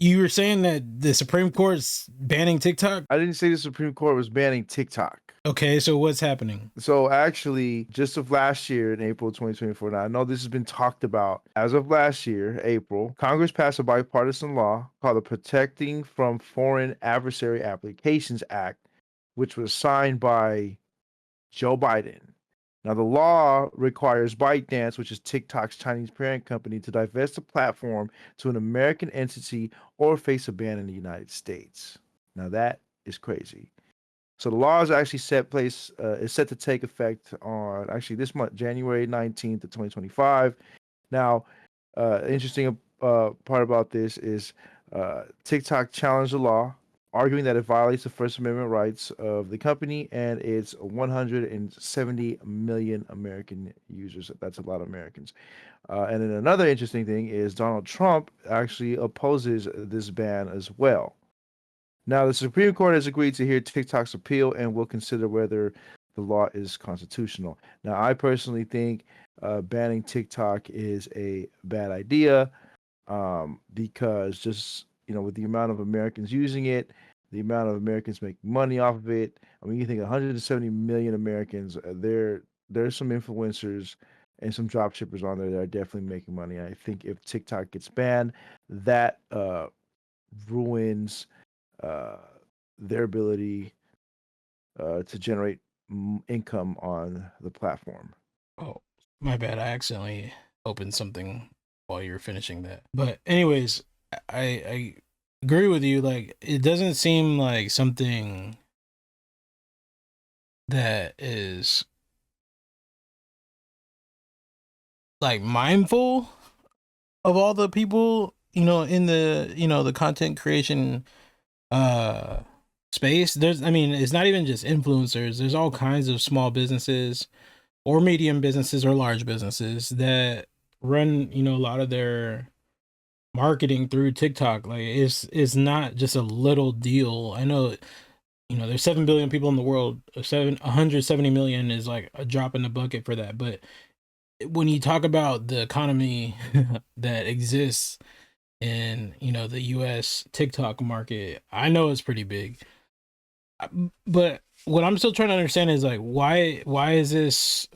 You were saying that the Supreme Court's banning TikTok? I didn't say the Supreme Court was banning TikTok. Okay, so what's happening? So actually, just of last year in April 2024, now I know this has been talked about. As of last year, April, Congress passed a bipartisan law called the Protecting from Foreign Adversary Applications Act, which was signed by Joe Biden. Now, the law requires ByteDance, which is TikTok's Chinese parent company, to divest the platform to an American entity or face a ban in the United States. Now, that is crazy. So the law is actually is set to take effect on actually this month, January 19th of 2025. Now, interesting part about this is TikTok challenged the law, arguing that it violates the First Amendment rights of the company and its 170 million American users. That's a lot of Americans. And then another interesting thing is Donald Trump actually opposes this ban as well. Now, the Supreme Court has agreed to hear TikTok's appeal and will consider whether the law is constitutional. Now, I personally think banning TikTok is a bad idea because just with the amount of Americans using it, the amount of Americans making money off of it. I mean, you think 170 million Americans. There's some influencers and some drop shippers on there that are definitely making money. I think if TikTok gets banned, that ruins uh, their ability to generate income on the platform. Oh, my bad. I accidentally opened something while you were finishing that. But anyways, I agree with you. Like, it doesn't seem like something that is like mindful of all the people, in the, the content creation uh space. I mean, it's not even just influencers. There's all kinds of small businesses or medium businesses or large businesses that run, a lot of their marketing through TikTok. Like, it's not just a little deal. I know, there's 7 billion people in the world. 170 million is like a drop in the bucket for that. But when you talk about the economy that exists in, the US TikTok market, I know it's pretty big. But what I'm still trying to understand is, like, why is this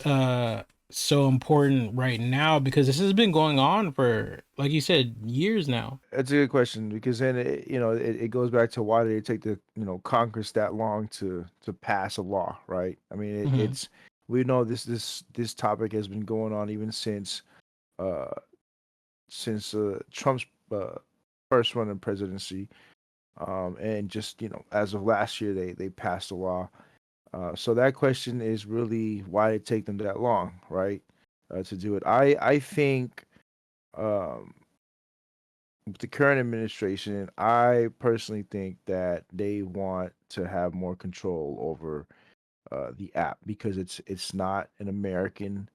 so important right now? Because this has been going on for, like you said, years now. That's a good question because then it goes back to why did it take the Congress that long to pass a law, right? I mean, Hmm. it's we know this topic has been going on even uh since Trump's uh, first run in presidency, and just as of last year they passed a law. So that question is really why did it take them that long, right? To do it. I think um, with the current administration, I personally think that they want to have more control over the app because it's not an American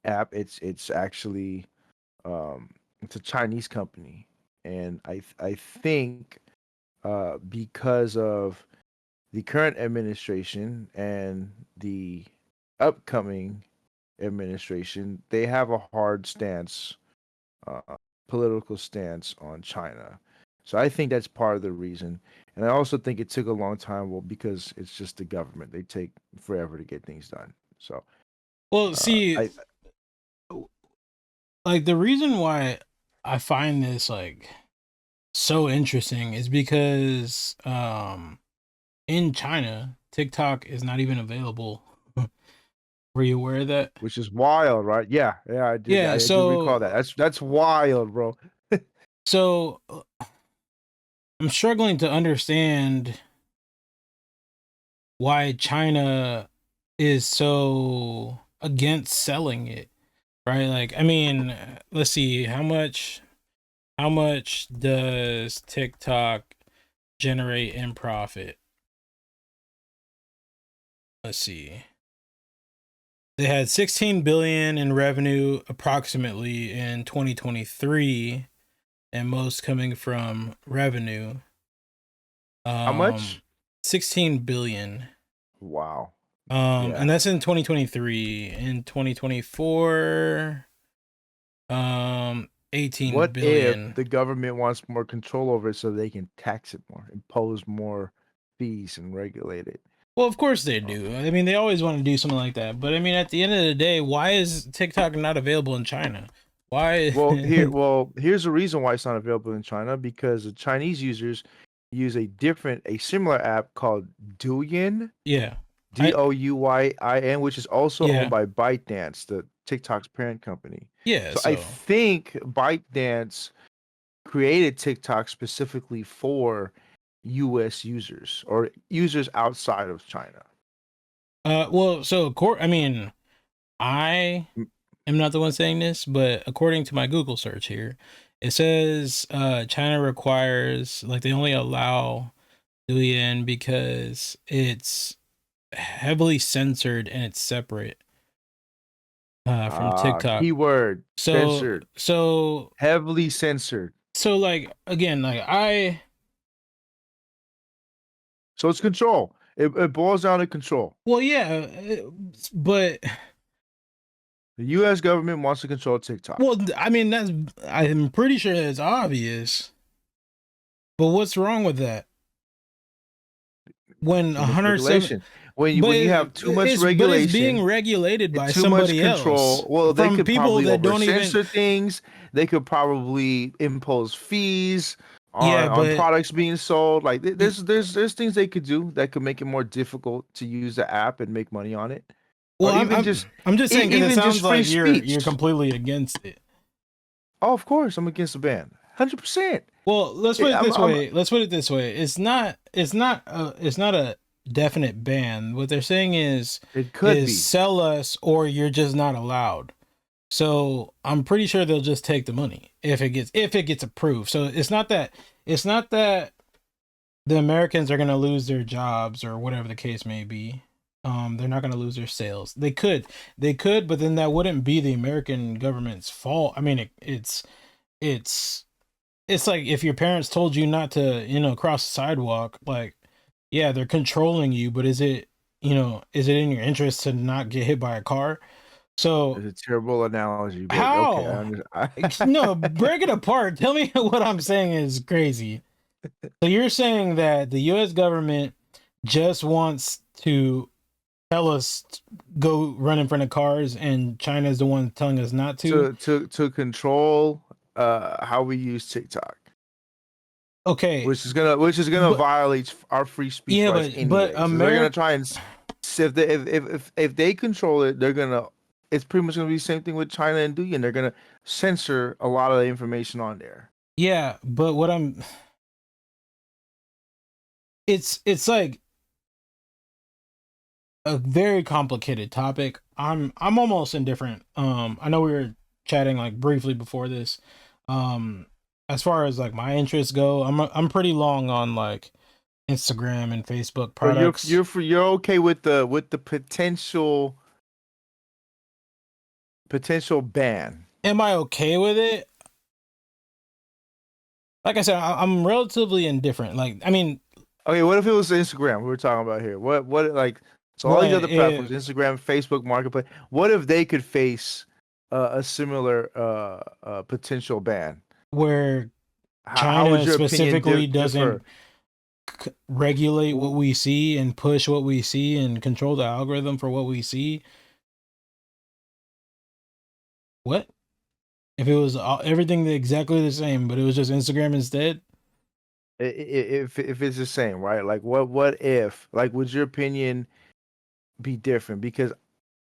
app. It's actually it's a Chinese company, and I think because of the current administration and the upcoming administration, they have a hard stance, political stance on China. So I think that's part of the reason. And I also think it took a long time, well, because it's just the government. They take forever to get things done. So Well, see, I like, the reason why I find this, like, so interesting is because in China, TikTok is not even available. Were you aware of that? which is wild, right? Yeah, yeah, I did. Yeah, I do recall that. That's wild, bro. so I'm struggling to understand why China is so against selling it, right? Like, I mean, let's see, how much does TikTok generate in profit? Let's see. They had 16 billion in revenue approximately in 2023, and most coming from revenue. How Um much? 16 billion. Wow. And Yeah. that's in 2023. In 2024, 18 What if billion. the government wants more control over it so they can tax it more, impose more fees, and regulate it? Well, of course they Uh, do. I mean, they always want to do something like that. But I mean, at the end of the day, why is TikTok not available in China? Why? here's the reason why it's not available in China, because the Chinese users use a similar app called Douyin, Yeah. I Douyin, which is also owned yeah. by ByteDance, the TikTok's parent company. Yeah, So I so think ByteDance created TikTok specifically for US users or users outside of China. well, so I mean, I Mm. am not the one saying this, but according to my Google search here, it says China requires, like, they only allow Douyin because it's heavily censored and it's separate from TikTok. Keyword So censored, so heavily censored. like, again, like, So it's control. It boils down to control. well, yeah, but The US government wants to control TikTok. well, I mean, I'm pretty sure that's obvious. But what's wrong with that? When Too much 107, regulation. When you have too much but it's being regulation regulated and by too much somebody else, control, well, they from could people probably that over don't even. censor things. They could probably impose fees Yeah, on but products being sold. Like there's things they could do that could make it more difficult to use the app and make money on it, well, or even I'm just saying, because it even just sounds free like you're speech. completely against it. Oh, of course, I'm against the ban, 100%. Well, let's put it I'm this I'm way. Let's put it this way. It's not a definite ban. What they're saying It could be. sell us, or you're just not allowed. So I'm pretty sure they'll just take the money if it gets approved. So it's not that the Americans are going to lose their jobs or whatever the case may be. They're not going to lose their sales. They could, but then that wouldn't be the American government's fault. I mean, it's it's like if your parents told you not to, cross the sidewalk. Like, yeah, they're controlling you, but is it in your interest to not get hit by a car? So It's a terrible analogy, but okay, how? I No, break it apart. Tell me what I'm saying is crazy. So you're saying that the US government just wants to tell us to go run in front of cars, and China is the one telling us not to? to control how we use TikTok, Okay, which is gonna but violate our free speech yeah, rights but anyway. So they're gonna America, try and if they control it, they're gonna it's pretty much gonna be the same thing with China and Douyin. They're gonna censor a lot of the information on there. yeah, but it's like a very complicated topic. I'm almost indifferent. I know we were chatting like briefly before this. Um, as far as like my interests go, I'm pretty long on like Instagram and Facebook But products. you're okay with the potential ban. Am I okay with it? Like I said, I'm relatively indifferent. Like, I mean, Okay, what if it was Instagram we were talking about here? What like so all these what other platforms, if Instagram, Facebook, Marketplace, what if they could face a similar potential ban? where How would China your opinion specifically doesn't differ? regulate what we see and push what we see and control the algorithm for what we see? What if it was everything exactly the same, but it was just Instagram instead? If it's the same, right? Like what if like would your opinion be different? Because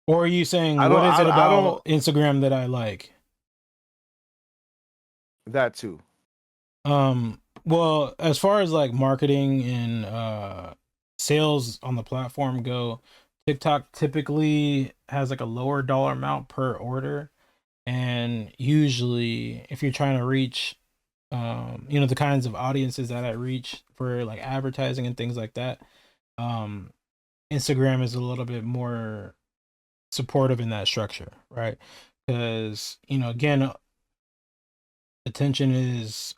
Or are you saying, I what don't is it I don't about Instagram that I like? that too. Well, as far as like marketing and sales on the platform go, TikTok typically has like a lower dollar amount per order. And usually if you're trying to reach the kinds of audiences that I reach for like advertising and things like that, um Instagram is a little bit more supportive in that structure, right? Because again, attention is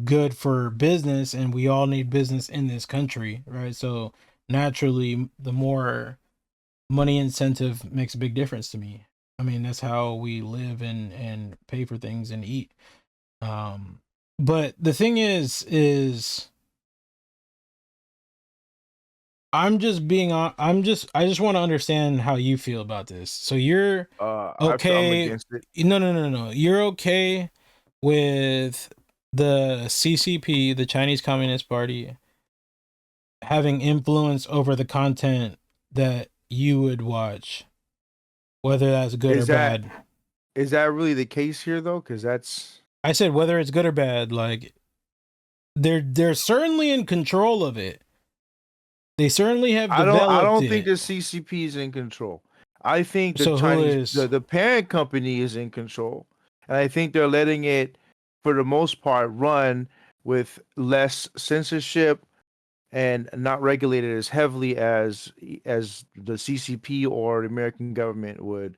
good for business, and we all need business in this country, right? So naturally, the more money incentive makes a big difference to me. I mean, that's how we live and pay for things and eat. Um, but the thing is I just want to understand how you feel about this. So you're I'm okay. against it. No. You're okay with the CCP, the Chinese Communist Party, having influence over the content that you would watch, whether that's good or Is that bad. is that really the case here though? Because that's I said whether it's good or bad, like they're certainly in control of it. They certainly have I developed don't think it. the CCP is in control. I think the So who Chinese is the parent company is in control, and I think they're letting it, for the most part, run with less censorship and not regulated as heavily as the CCP or the American government would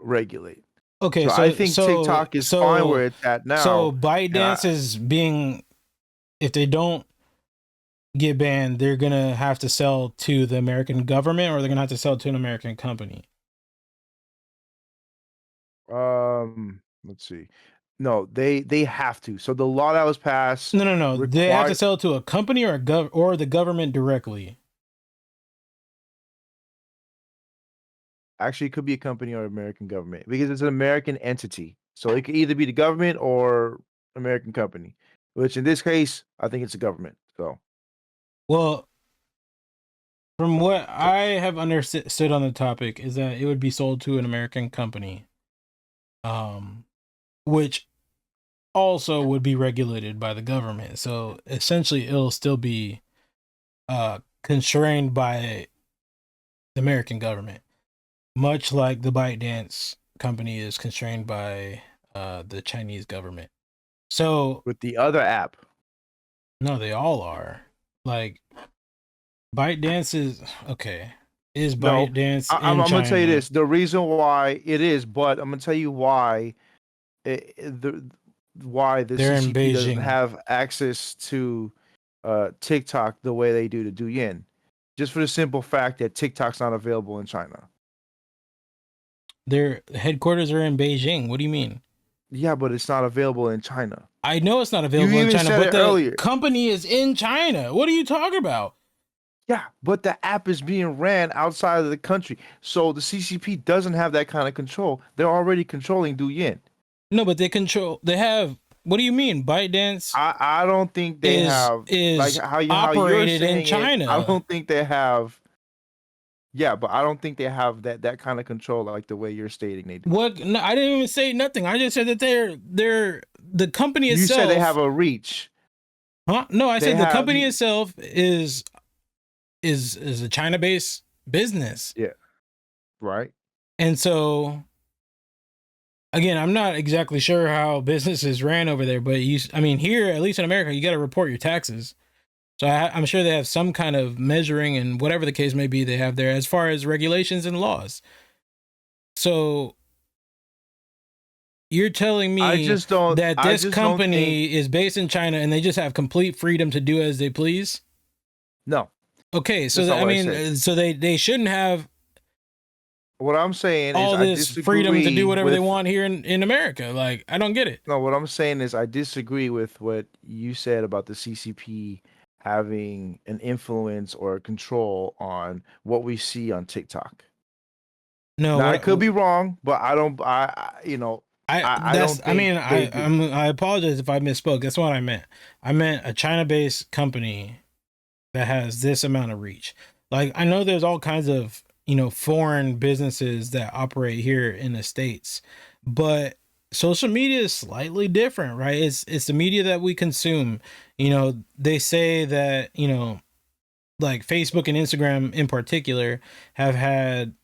regulate. okay, So I think TikTok is fine where it's at so now, and ByteDance is being, if they don't get banned, they're gonna have to sell to the American government or they're gonna have to sell to an American company. let's see. No, they have to. So the law that was passed No. They have to required. sell to a company or or the government directly. Actually, it could be a company or American government because it's an American entity. So it could either be the government or American company, which in this case, I think it's a government. So, Well, from what so I have understood on the topic is that it would be sold to an American company, um, which also would be regulated by the government. So essentially, it'll still be constrained by the American government, much like the ByteDance company is constrained by the Chinese government. So with the other app, no, they all are. Like ByteDance is okay. Is no, ByteDance I'm in gonna tell you China? this: the reason why it is, but I'm gonna tell you why the why the They're in CCP doesn't Beijing. have access to TikTok the way they do to Douyin, just for the simple fact that TikTok's not available in China. Their headquarters are in Beijing. What do you mean? Yeah, but it's not available in China. I know it's not You available in even China, said but it the earlier. company is in China. What are you talking about? Yeah, but the app is being ran outside of the country. So the CCP doesn't have that kind of control. They're already controlling Douyin. No, but they have, what do you mean? ByteDance I don't think they have, like is how you're operated in saying it. I China. don't think they have. Yeah, but I don't think they have that kind of control like the way you're stating they do. What? No, I didn't even say nothing. I just said that they're the company You said they have itself. a reach. Huh? No, I They said the have company itself is a China-based business. yeah, right. And so again, I'm not exactly sure how businesses ran over there, but I mean, here, at least in America, you got to report your taxes. So I'm sure they have some kind of measuring and whatever the case may be they have there as far as regulations and laws. So you're telling me that I this just don't think. company is based in China and they just have complete freedom to do as they please? No, Okay, so that's not I what I said. mean, so they shouldn't have What I'm saying is all I this freedom to do disagree whatever they with. want here in America. Like, I don't get it. No, what I'm saying is I disagree with what you said about the CCP having an influence or control on what we see on TikTok. No, Now I what could be wrong, but I don't. I don't I think mean, they do. I apologize if I misspoke. That's what I meant. I meant a China-based company that has this amount of reach. Like, I know there's all kinds of, foreign businesses that operate here in the States, but social media is slightly different, right? It's the media that we consume. They say that, like Facebook and Instagram in particular have had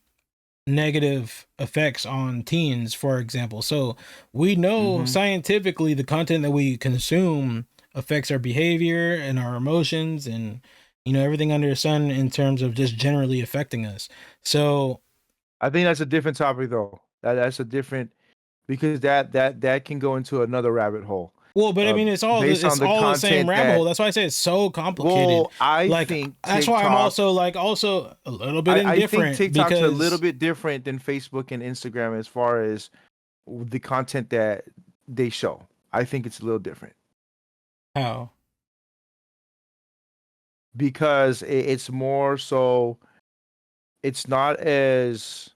negative effects on teens, for example. So we know Hmm. scientifically the content that we consume affects our behavior and our emotions and everything under the sun in terms of just generally affecting us. So I think that's a different topic though. That's a different, because that can go into another rabbit hole. Well, but I mean, it's all based on the the same content rabbit hole. that. That's why I say it's so complicated. Well, I Like think that's why I'm TikTok. also a little bit I think indifferent TikTok's a little because bit different than Facebook and Instagram as far as the content that they show. I think it's a little different how because it's more so. It's not as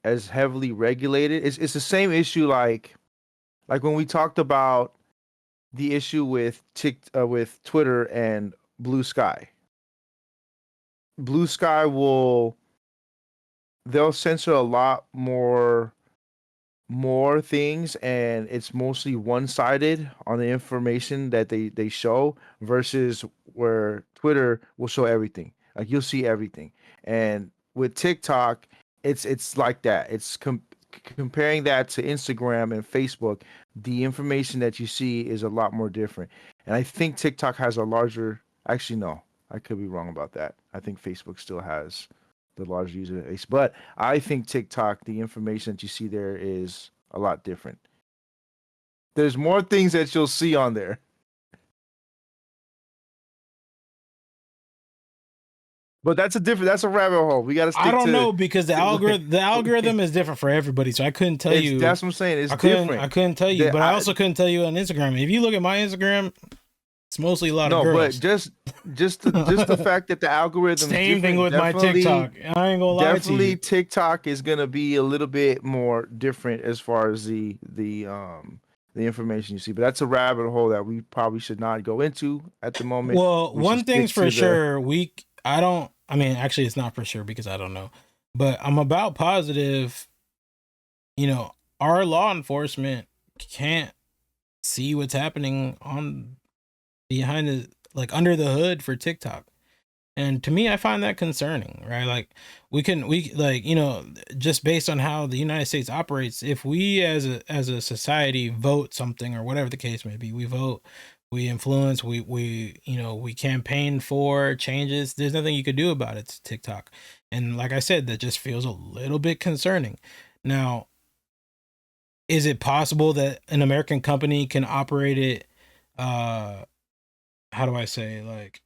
heavily regulated. It's the same issue like when we talked about the issue with with Twitter and Blue Sky. Blue Sky they'll censor a lot more things, and it's mostly one-sided on the information that they show versus where Twitter will show everything. Like you'll see everything. And with TikTok, it's like that. It's comparing that to Instagram and Facebook, the information that you see is a lot more different. And I think TikTok has a larger, actually no, I could be wrong about that. I think Facebook still has the large user base. But I think TikTok, the information that you see there is a lot different. There's more things that you'll see on there. But that's a rabbit hole. We got to stick I don't to. know because the algorithm is different for everybody. So I couldn't tell you. That's what I'm saying. It's I couldn't tell you, but I also couldn't tell you on Instagram. If you look at my Instagram, it's mostly a lot of girls. No, but just the fact that the algorithm. Same thing with my TikTok. I ain't gonna lie to you. Definitely, TikTok is gonna be a little bit more different as far as the information you see. But that's a rabbit hole that we probably should not go into at the moment. Well, one thing's for sure. I mean, actually, it's not for sure because I don't know, but I'm about positive. Our law enforcement can't see what's happening on behind under the hood for TikTok. And to me, I find that concerning, right? Like just based on how the United States operates, if we as a society vote something or whatever the case may be, we vote, we influence, we campaign for changes, there's nothing you could do about it to TikTok. And like I said, that just feels a little bit concerning. Now, is it possible that an American company can operate it, how do I say, like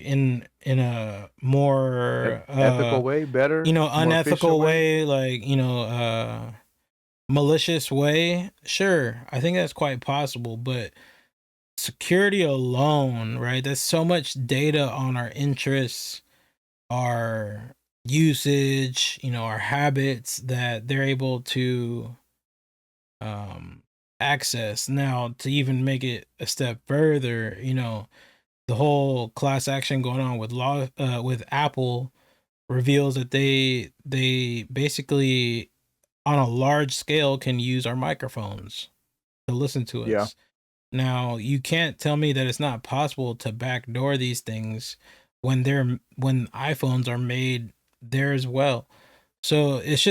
in a more ethical way, better, unethical way, like malicious way? Sure, I think that's quite possible, but security alone, right? There's so much data on our interests, our usage, our habits that they're able to access. Now, to even make it a step further, the whole class action going on with Apple reveals that they basically on a large scale can use our microphones to listen to us. Yeah. Now, you can't tell me that it's not possible to backdoor these things when iPhones are made there as well. So it's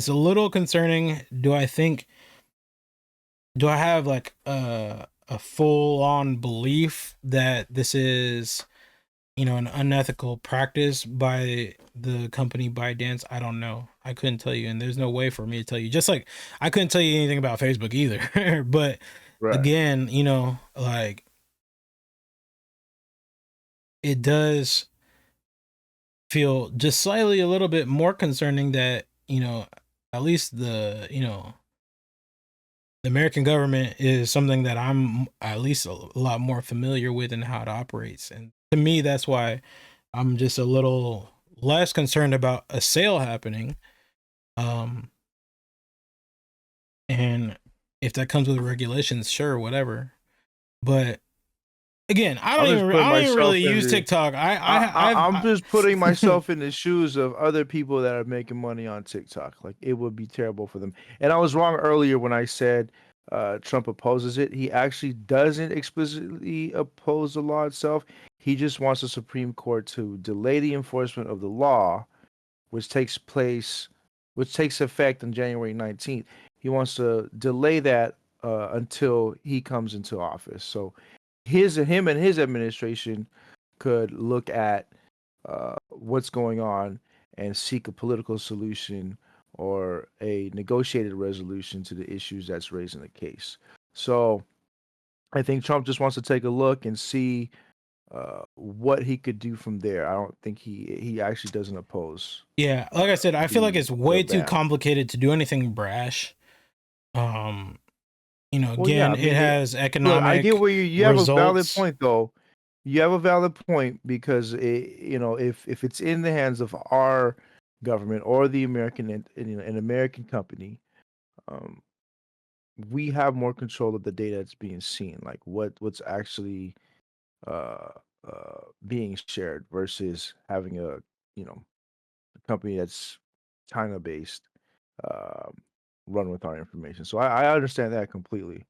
a little concerning. Do I have like a full on belief that this is an unethical practice by the company ByteDance? I don't know. I couldn't tell you, and there's no way for me to tell you. Just like I couldn't tell you anything about Facebook either. But right. Again, like it does feel just slightly a little bit more concerning that at least the American government is something that I'm at least a lot more familiar with and how it operates. And to me, that's why I'm just a little less concerned about a sale happening. And if that comes with regulations, sure, whatever. But again, I don't even really use TikTok. I'm just putting myself in the shoes of other people that are making money on TikTok. Like it would be terrible for them. And I was wrong earlier when I said Trump opposes it. He actually doesn't explicitly oppose the law itself. He just wants the Supreme Court to delay the enforcement of the law, which takes effect on January 19th. He wants to delay that until he comes into office. So him and his administration could look at what's going on and seek a political solution or a negotiated resolution to the issues that's raised in the case. So I think Trump just wants to take a look and see what he could do from there. I don't think he actually doesn't oppose Yeah, like I said, I feel like the it's way too ban. complicated to do anything brash. Um, Well, yeah, again, I it mean, has look, I get economic where you have a valid results. point though. You have a valid point because if it's in the hands of our government or the an American company, um, we have more control of the data that's being seen, like what's actually uh, being shared versus having a company that's China based um, run with our information. So I understand that completely.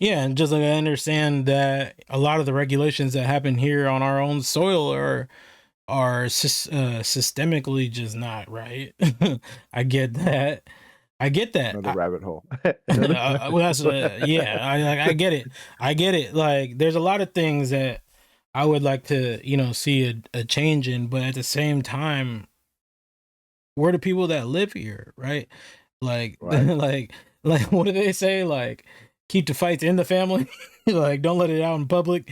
Yeah, and just like I understand that a lot of the regulations that happen here on our own soil are systemically just not right. I get that. I get that. Another rabbit hole. Well, that's yeah. I get it. I get it. Like, there's a lot of things that I would like to see a change in, but at the same time, we're the people that live here, right? Like, Right. like what do they say? Like, keep the fights in the family. Like, don't let it out in public.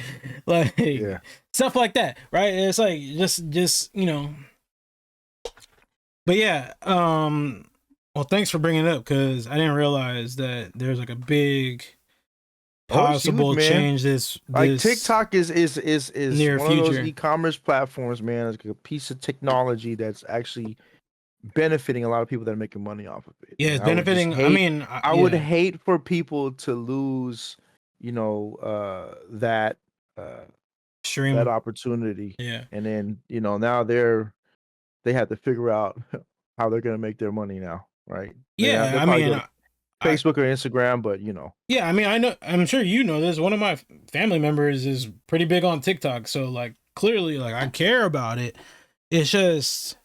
Yeah. Like, stuff like that, right? It's like just But yeah, well, thanks for bringing it up because I didn't realize that there's like a big Oh, it's huge, possible man. change Like this TikTok is near one of those future. e-commerce platforms, man. It's like a piece of technology that's actually benefiting a lot of people that are making money off of it. Yeah, And it's benefiting. I would Yeah, hate for people to lose, that uh that stream. opportunity. Yeah, And then, now they have to figure out how they're gonna make their money now, right? yeah. They'll I probably mean, go to Facebook or Instagram, but yeah. I mean, I know. I'm sure you know this. One of my family members is pretty big on TikTok, so like clearly, like I care about it. It's just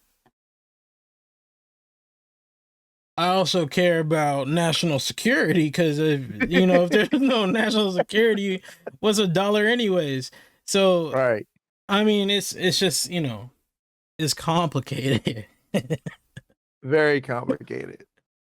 I also care about national security because if there's no national security, what's a dollar anyways? So right. I mean, it's just it's complicated. Very complicated.